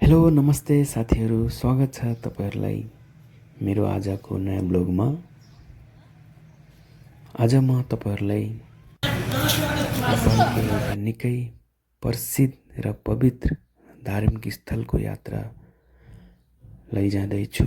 Hello नमस्ते साथीहरू, स्वागत छ तपाईहरुलाई मेरो आजको नयाँ ब्लगमा। आज म तपाईहरुलाई नेपालको एउटा निकै प्रसिद्ध र पवित्र धार्मिक स्थलको यात्रा लैजाँदै छु।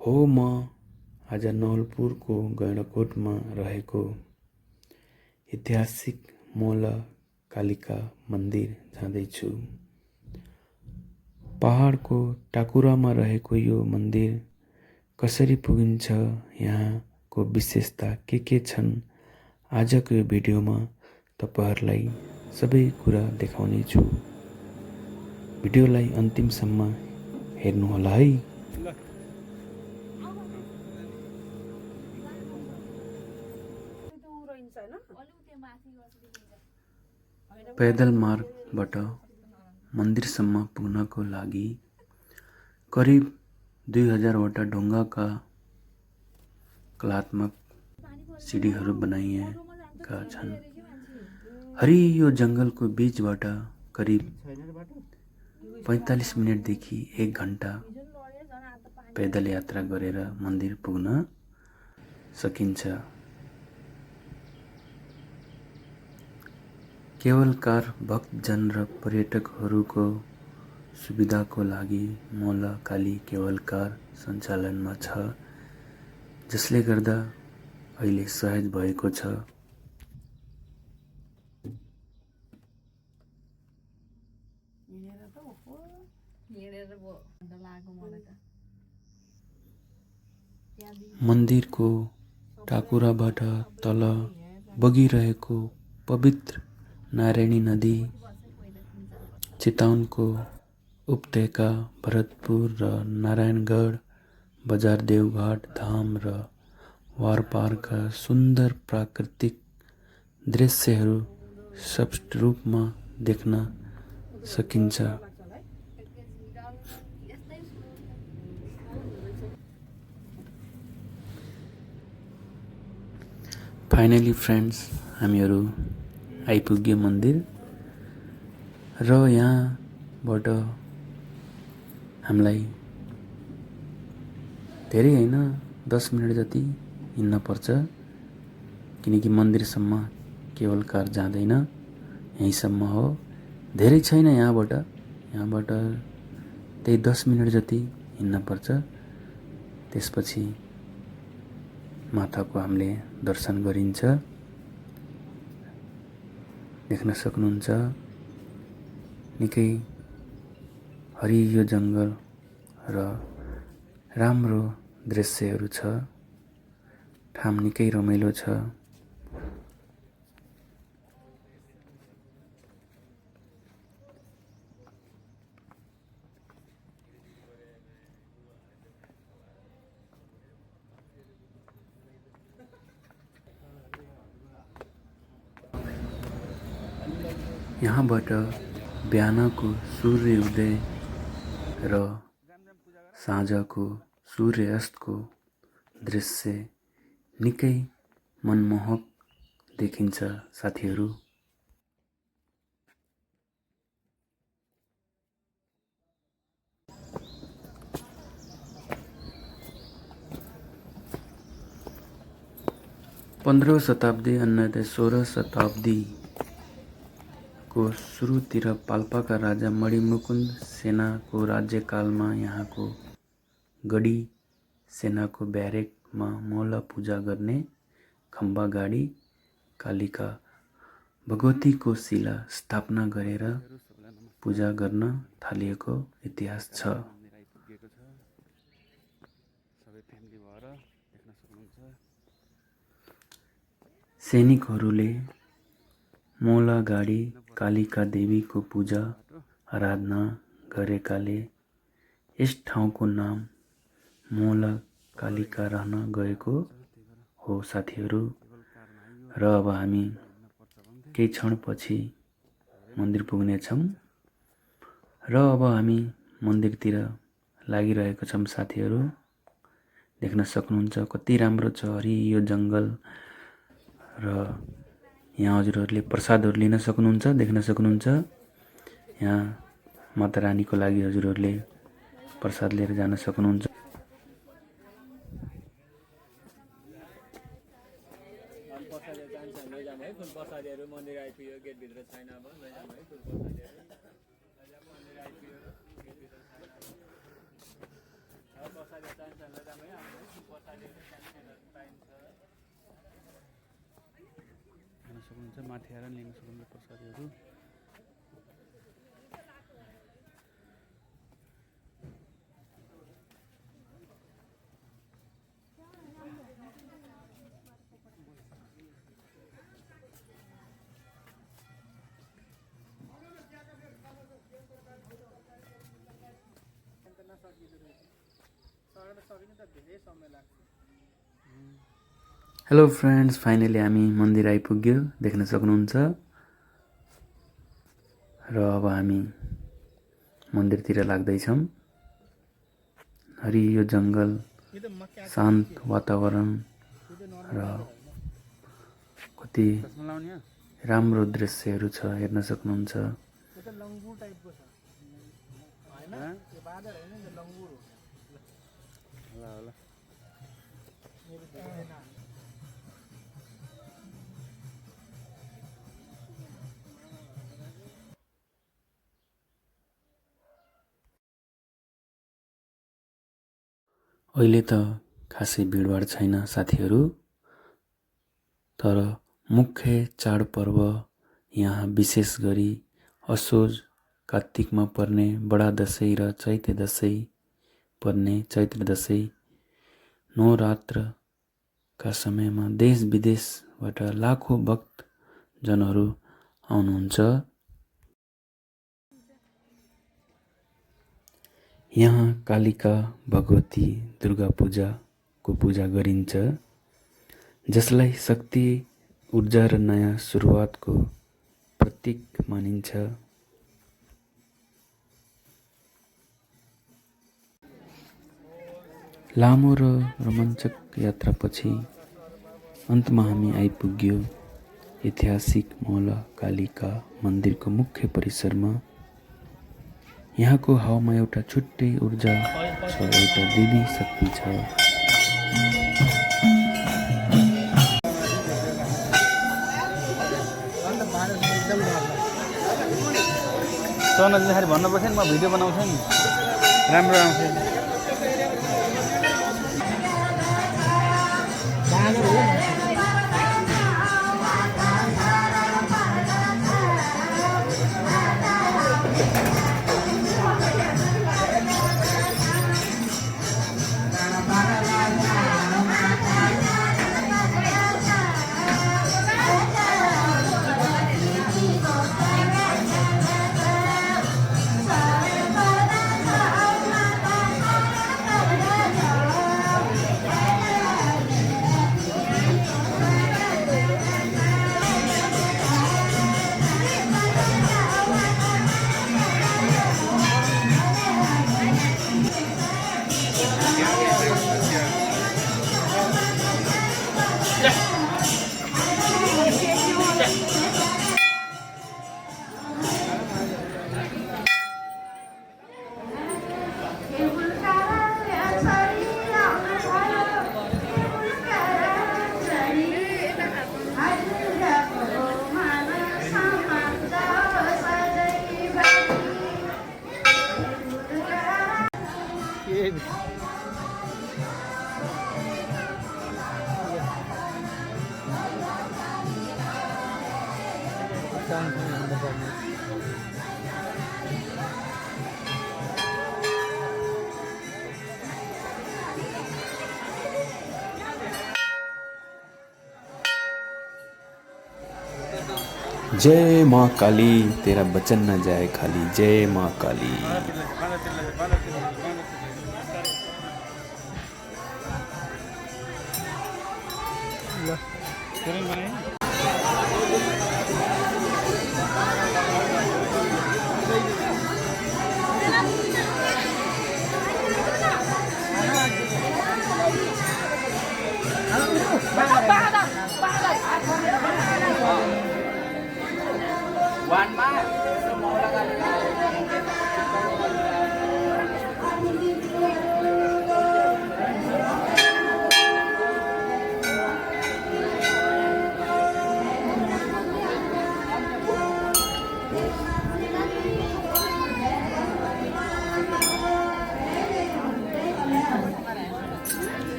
हो म आज नवलपुरको गैंडाकोटमा रहेको ऐतिहासिक मौला कालिका मन्दिर जाँदैछु। पहाडको टाकुरामा रहेको यो मन्दिर कसरी पुगिन्छ, यहाँको विशेषता के छन्, आजको यो भिडियोमा तपाईहरुलाई सबै कुरा देखाउने छु। भिडियोलाई अन्तिमसम्म हेर्नुहोला है। पैदल मार्गबाट मन्दिरसम्म पुग्नको लागि करिब 2000 वटा ढुङ्गाका कलात्मक सिडीहरू बनाइएका छन्। हरियो जंगलको बीचबाट करिब 45 मिनेटदेखि 1 घण्टा पैदल यात्रा गरेर मन्दिर पुग्न सकिन्छ। केवल कार भक्तजन र पर्यटकहरूको सुविधाको लागि मौला काली केवल कार सञ्चालनमा छ, जसले गर्दा अहिले सहज भएको छ। मन्दिरको टाकुराबाट तल बगिरहेको पवित्र नारायणी नदी, चितवनको उपत्यका, भरतपुर र नारायणगढ बजार, देवघाट धाम र वारपारका सुन्दर प्राकृतिक दृश्यहरू स्पष्ट रूपमा देख्न सकिन्छ। फाइनली फ्रेन्ड्स, हामीहरू आइपुग्यो मन्दिर र यहाँबाट हामीलाई धेरै हैन 10 मिनेट जति हिँड्न पर्छ, किनकि मन्दिरसम्म केवल कार जाँदैन, यहीँसम्म हो, धेरै छैन यहाँबाट त्यही 10 मिनेट जति हिँड्न पर्छ। त्यसपछि माताको हामीले दर्शन गरिन्छ। देख्न सक्नुहुन्छ निकै हरियो जंगल र राम्रो दृश्यहरू छ। ठाम निकै रमाइलो छ। यहाँबाट बिहानको सूर्य उदय र साँझको सूर्यास्तको दृश्य निकै मनमोहक देखिन्छ साथीहरू। पन्ध्रौं शताब्दी अन्यथा 16 शताब्दी को सुरुतिर पाल्पाका राजा मणिमुकुन्द सेनाको राज्यकालमा यहाँको गढी सेनाको ब्यारेकमा मौला पूजा गर्ने खम्बा गाडी कालिका भगवतीको शिला स्थापना गरेर पूजा गर्न थालिएको इतिहास छ। सैनिकहरूले मौला गाडी कालिका देवीको पूजा आराधना गरेकाले यस ठाउँको नाम मौला कालिका रहन गएको हो साथीहरू। र अब हामी केही क्षणपछि मन्दिर पुग्नेछौँ र अब हामी मन्दिरतिर लागिरहेका छौँ साथीहरू। देख्न सक्नुहुन्छ कति राम्रो छ, हरियो जंगल र यहाँ हजुरहरूले प्रसादहरू लिन सक्नुहुन्छ, देख्न सक्नुहुन्छ। यहाँ माता रानीको लागि हजुरहरूले प्रसाद लिएर जान सक्नुहुन्छ। माथि आएर लिन सक्नुहुन्छ प्रसादहरू। हेलो फ्रेन्ड्स, फाइनली हामी मन्दिर आइपुग्यो, देख्न सक्नुहुन्छ। र अब हामी मन्दिरतिर लाग्दैछौँ। हरियो जङ्गल, शान्त वातावरण र कति राम्रो दृश्यहरू छ, हेर्न सक्नुहुन्छ। अहिले त खासै भिडभाड छैन साथीहरू, तर मुख्य चाडपर्व यहाँ विशेष गरी असोज कार्तिकमा पर्ने बडा दशैँ र चैते दशैँ पर्ने चैत्र दशैँ नवरात्रका समयमा देश विदेशबाट लाखौँ भक्तजनहरू आउनुहुन्छ। यहाँ कालिका भगवती दुर्गा पूजाको पूजा गरिन्छ, जसलाई शक्ति, ऊर्जा र नयाँ सुरुवातको प्रतीक मानिन्छ। लामो र रोमाञ्चक यात्रापछि अन्तमा हामी आइपुग्यो ऐतिहासिक मौला कालिका मन्दिरको मुख्य परिसरमा। यहाँको हावामा एउटा छुट्टै ऊर्जा छ, एउटा देवी शक्ति छ। सोनाले भन्नुपर्छ नि, म भिडियो बनाउँछु नि, राम्रो आउँछ। जय माँ काली, तेरा बचन न जाए खाली। जय माँ काली। One mile, semua orang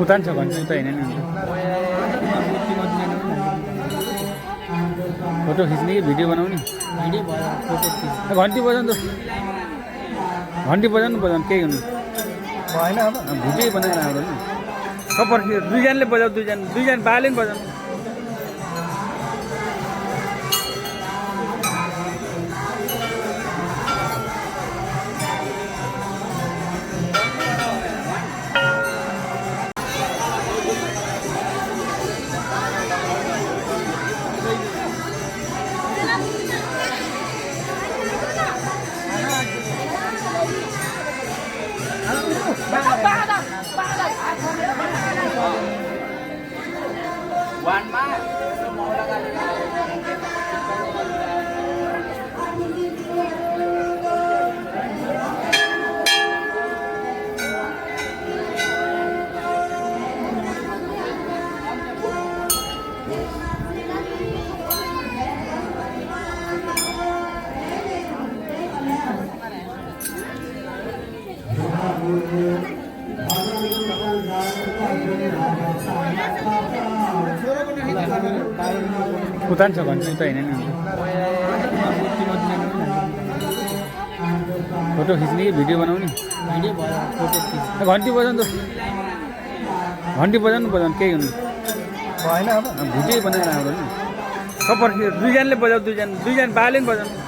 उता नि छ घन्टी उता हिँड्यो नि फोटो खिच्ने कि भिडियो बनाउने घन्टी बजाउनु त घन्टी बजाउनु केही हुनु भएन अब भिडियो बनाएर आउँदा नि सफर दुईजनाले बजाऊ दुईजना बाले नि बजाउनु उता नि छ घन्टी उता हिँड्यो नि फोटो खिच्ने कि भिडियो बनाउने घन्टी बजाउनु त घन्टी बजाउनु केही हुनु भएन अब भिडियो बनाएर आउँदा नि सफर दुईजनाले बजाऊ दुईजना बाले नि बजाउनु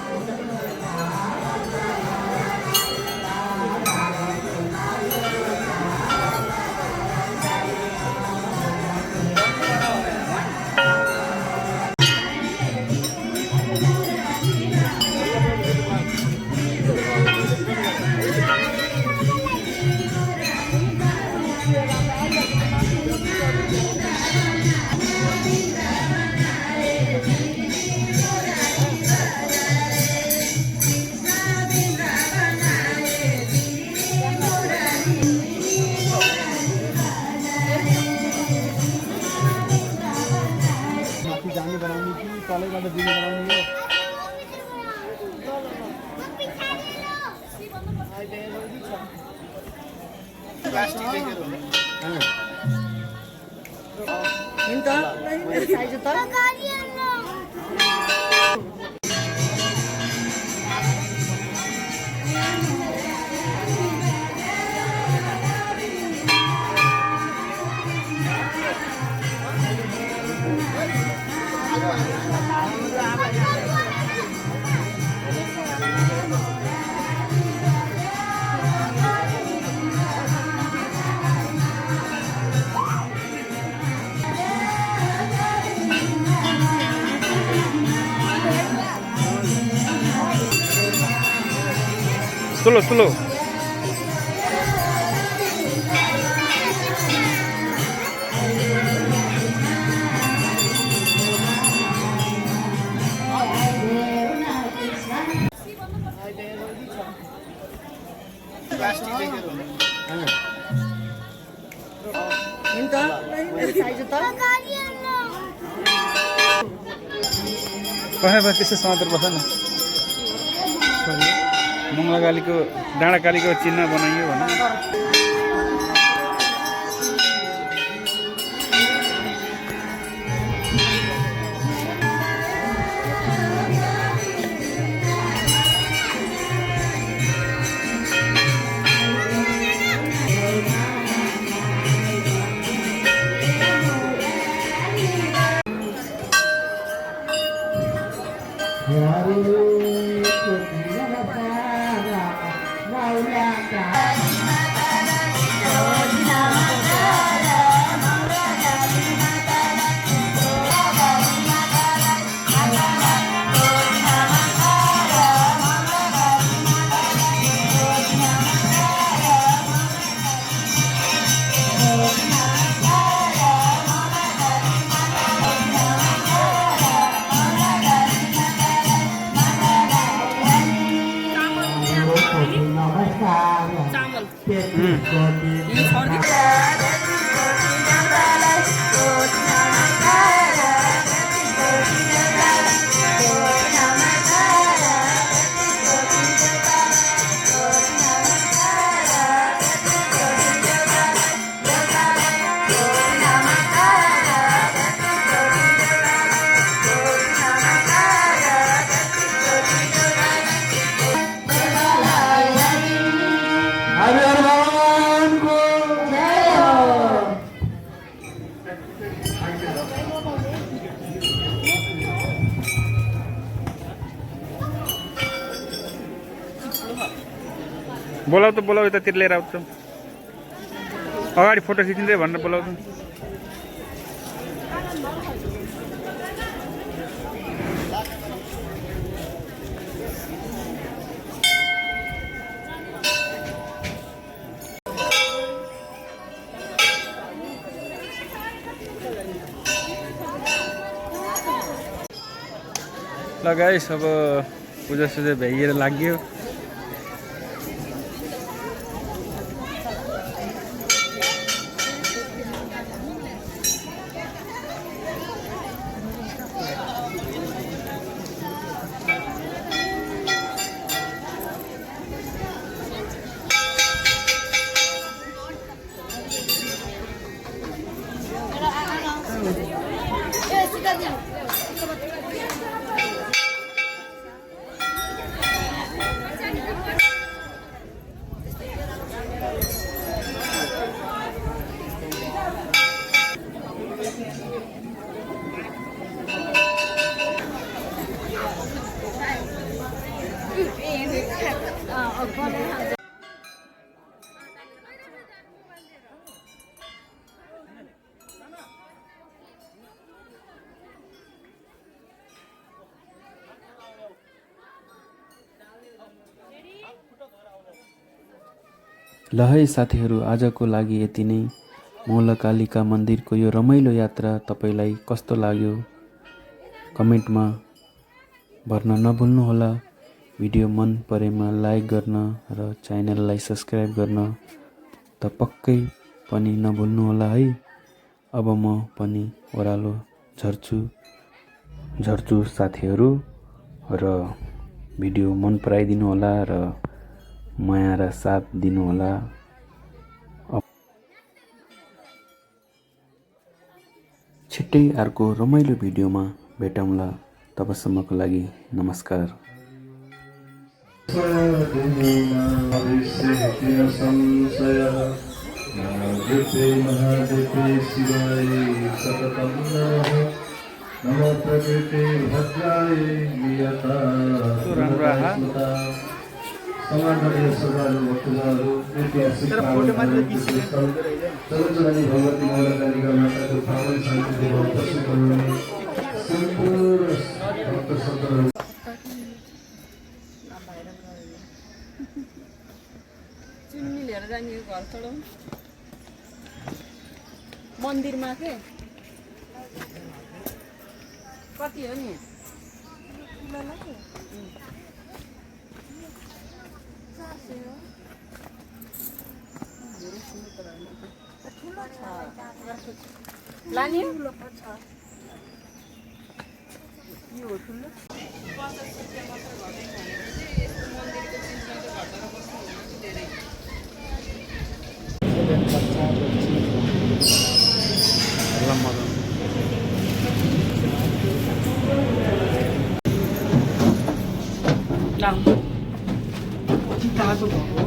जाने बनाउने कि तलैबाट दिने बनाउने हो Slow. कहाँ त्यसो समातेर बस्छ न मङ्गलाकालीको डाँडाकालीको चिन्ह बनाइयो भने बोलाऊ त बोलाऊ यतातिर लिएर आउँछ अगाडि फोटो खिचिँदै भनेर बोलाऊ त ल गाइस अब पूजा सुजा भ्याइएर लाग्यो ल है साथीहरू आजको लागि यति नै मौलकालिका मन्दिरको यो रमाइलो यात्रा तपाईलाई कस्तो लाग्यो कमेन्टमा भर्न नभुल्नुहोला भिडियो मन परेमा लाइक गर्न र च्यानललाई सब्स्क्राइब गर्न त पक्कै पनि नभुल्नुहोला है अब म पनि ओरालो झर्छु साथीहरू र भिडियो मन पराइदिनु होला र माया र साथ दिनु होला छिट्टै अर्को रमाइलो भिडियोमा भेटौँला तबसम्मको लागि नमस्कार नमो प्रकृते भद्राय नियता समाधान सदाहरू भक्तहरू ऐतिहासिक सर्वजनी भगवती मौलकालिका माताको पावन शान्ति देव दर्शन गर्नुहुने सम्पूर्ण भक्त सन्तहरू चुन्नी लिएर जाने घर चढाउँ मन्दिरमा के कति हो नि लाने तातो भएको